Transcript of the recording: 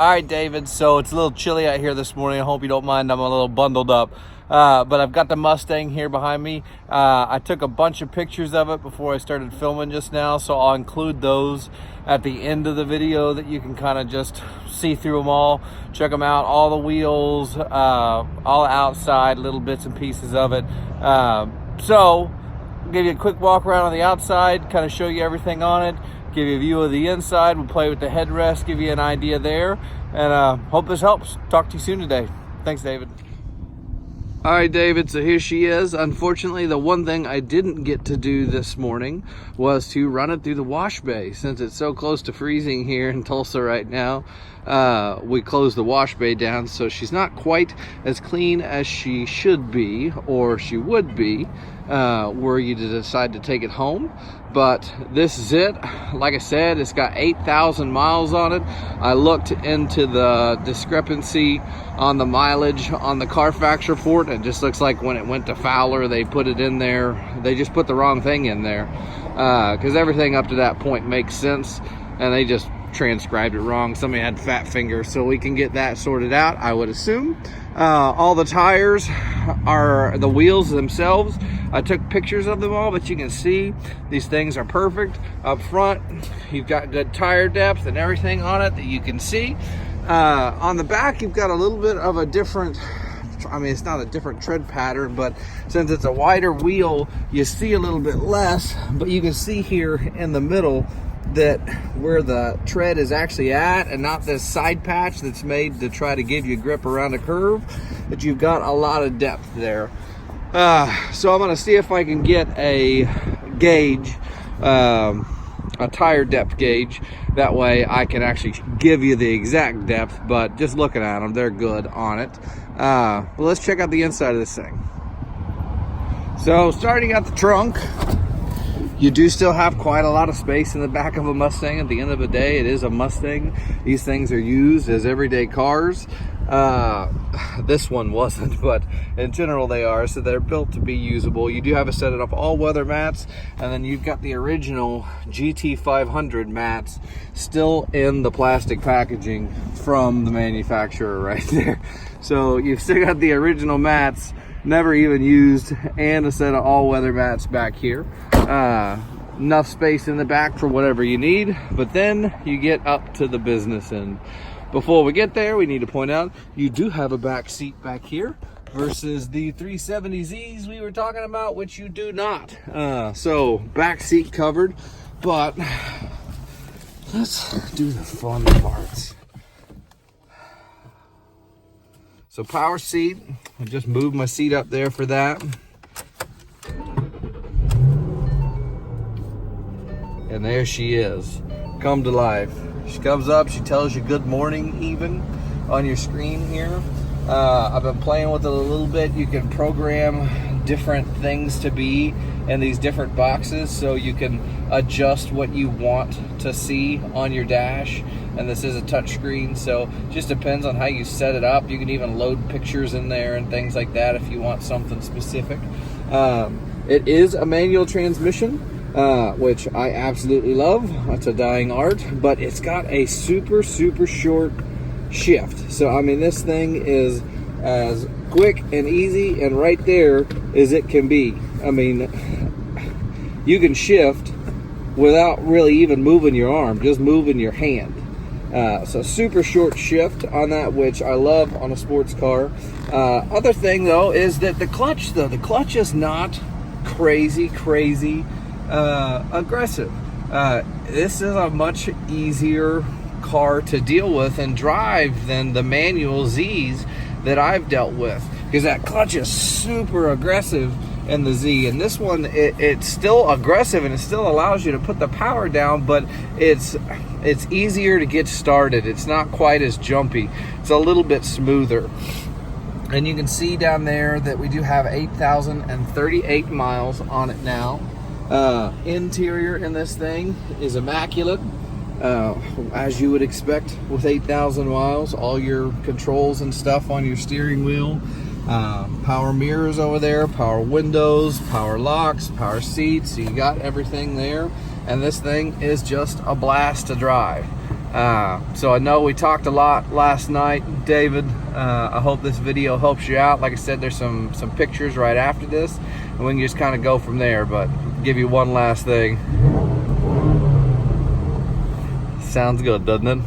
All right, David, so it's a little chilly out here this morning. I hope you don't mind. I'm a little bundled up. But I've got the Mustang here behind me. I took a bunch of pictures of it before I started filming just now, so I'll include those at the end of the video that you can kind of just see through them all, check them out, all the wheels, all outside, little bits and pieces of it. So I'll give you a quick walk around on the outside, kind of show you everything on it, give you a view of the inside. We'll play with the headrest, give you an idea there, and hope this helps. Talk to you soon today. Thanks, David. All right, David, so here she is. Unfortunately, the one thing I didn't get to do this morning was to run it through the wash bay. Since it's so close to freezing here in Tulsa right now, we closed the wash bay down, so she's not quite as clean as she should be, or she would be, were you to decide to take it home. But this is it. Like I said, it's got 8,000 miles on it. I looked into the discrepancy on the mileage on the Carfax report, and it just looks like when it went to Fowler, they put it in there. They just put the wrong thing in there, because everything up to that point makes sense, and they just transcribed it wrong. Somebody had fat fingers, so we can get that sorted out, I would assume. All the tires are the wheels themselves. I took pictures of them all, but you can see these things are perfect. Up front, you've got good tire depth and everything on it that you can see. On the back, you've got a little bit of a different, I mean, it's not a different tread pattern, but since it's a wider wheel, you see a little bit less, but you can see here in the middle that where the tread is actually at, and not this side patch that's made to try to give you grip around a curve, that you've got a lot of depth there. So I'm going to see if I can get a gauge, a tire depth gauge. That way I can actually give you the exact depth, but just looking at them, they're good on it. Well, let's check out the inside of this thing. So starting at the trunk, you do still have quite a lot of space in the back of a Mustang. At the end of the day, it is a Mustang. These things are used as everyday cars. This one wasn't, but in general they are, so they're built to be usable. You do have a set of all-weather mats, and then you've got the original GT500 mats still in the plastic packaging from the manufacturer right there. So you've still got the original mats, never even used, and a set of all-weather mats back here. Enough space in the back for whatever you need, but then you get up to the business end. Before we get there, we need to point out you do have a back seat back here versus the 370Zs we were talking about, which you do not. So back seat covered, but let's do the fun parts. So power seat, I just moved my seat up there for that. And there she is, come to life. She comes up, she tells you good morning even on your screen here. I've been playing with it a little bit. You can program different things to be in these different boxes, so you can adjust what you want to see on your dash. And this is a touch screen, so it just depends on how you set it up. You can even load pictures in there and things like that if you want something specific. It is a manual transmission, which I absolutely love. It's a dying art, but it's got a super short shift. So I mean, this thing is as quick and easy and right there as it can be. I mean, you can shift without really even moving your arm, just moving your hand. So super short shift on that, which I love on a sports car. Other thing though is that the clutch is not crazy aggressive. This is a much easier car to deal with and drive than the manual Z's that I've dealt with, because that clutch is super aggressive in the Z, and this one it's still aggressive and it still allows you to put the power down, but it's easier to get started. It's not quite as jumpy. It's a little bit smoother. And you can see down there that we do have 8,038 miles on it now. Interior in this thing is immaculate, as you would expect with 8,000 miles. All your controls and stuff on your steering wheel, power mirrors over there, power windows, power locks, power seats. So you got everything there, and this thing is just a blast to drive. So I know we talked a lot last night, David. I hope this video helps you out. Like I said, there's some pictures right after this, and we can just kind of go from there. But give you one last thing. Sounds good, doesn't it?